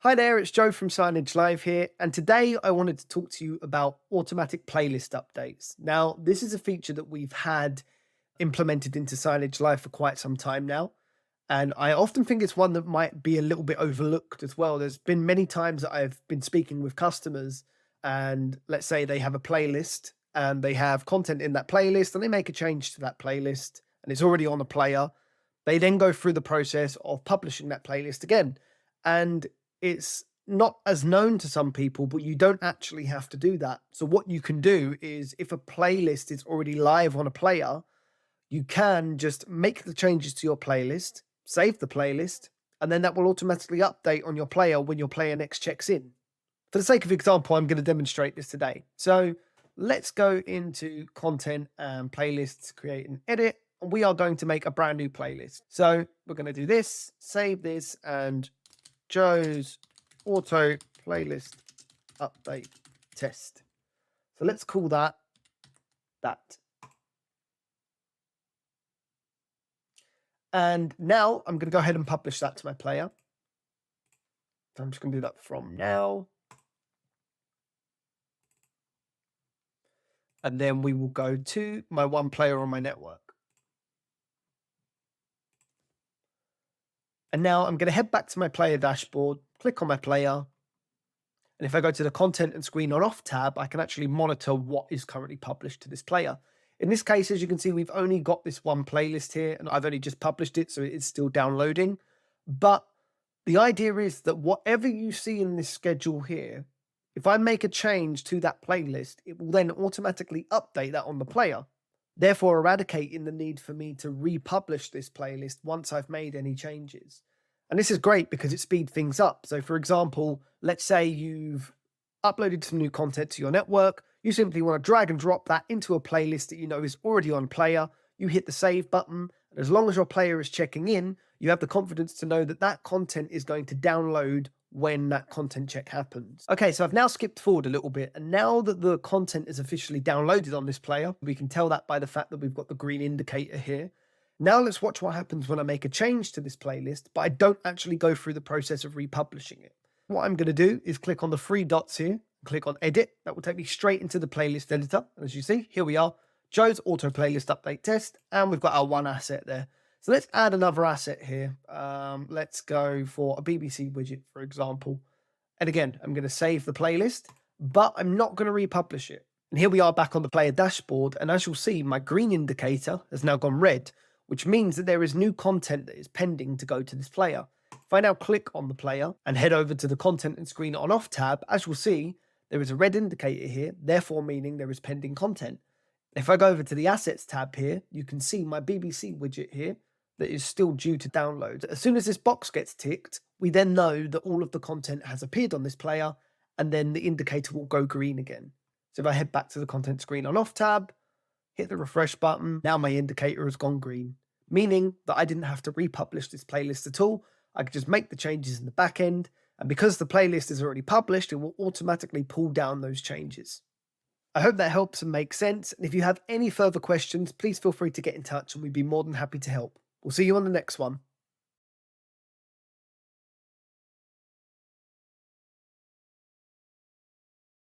Hi there, it's Joe from Signagelive here, and today I wanted to talk to you about automatic playlist updates. Now, this is a feature that we've had implemented into Signagelive for quite some time now, and I often think it's one that might be a little bit overlooked as well. There's been many times that I've been speaking with customers, and let's say they have a playlist and they have content in that playlist, and they make a change to that playlist, and it's already on a player. They then go through the process of publishing that playlist again. And it's not as known to some people, but you don't actually have to do that. So what you can do is if a playlist is already live on a player, you can just make the changes to your playlist, save the playlist, and then that will automatically update on your player when your player next checks in. For the sake of example, I'm going to demonstrate this today. So let's go into content and playlists, create and edit. And we are going to make a brand new playlist. So we're going to do this, save this, and Joe's auto playlist update test. So let's call that. And now I'm going to go ahead and publish that to my player. So I'm just going to do that from now. And then we will go to my one player on my network. And now I'm going to head back to my player dashboard, click on my player. And if I go to the content and screen on off tab, I can actually monitor what is currently published to this player. In this case, as you can see, we've only got this one playlist here and I've only just published it, so it is still downloading. But the idea is that whatever you see in this schedule here, if I make a change to that playlist, it will then automatically update that on the player, therefore eradicating the need for me to republish this playlist once I've made any changes. And this is great because it speeds things up. So for example, let's say you've uploaded some new content to your network. You simply want to drag and drop that into a playlist that you know is already on player. You hit the save button. And as long as your player is checking in, you have the confidence to know that that content is going to download when that content check happens. Okay, so I've now skipped forward a little bit. And now that the content is officially downloaded on this player, we can tell that by the fact that we've got the green indicator here. Now let's watch what happens when I make a change to this playlist, but I don't actually go through the process of republishing it. What I'm going to do is click on the three dots here, click on edit. That will take me straight into the playlist editor. And as you see, here we are, Joe's auto playlist update test, and we've got our one asset there. So let's add another asset here. Let's go for a BBC widget, for example. And again, I'm going to save the playlist, but I'm not going to republish it. And here we are back on the player dashboard. And as you'll see, my green indicator has now gone red, which means that there is new content that is pending to go to this player. If I now click on the player and head over to the content and screen on off tab, as you'll see, there is a red indicator here, therefore meaning there is pending content. If I go over to the assets tab here, you can see my BBC widget here that is still due to download. As soon as this box gets ticked, we then know that all of the content has appeared on this player, and then the indicator will go green again. So if I head back to the content screen on off tab, hit the refresh button, now my indicator has gone green, meaning that I didn't have to republish this playlist at all. I could just make the changes in the back end, and because the playlist is already published, it will automatically pull down those changes. I hope that helps and makes sense, and if you have any further questions, please feel free to get in touch and we'd be more than happy to help. We'll see you on the next one.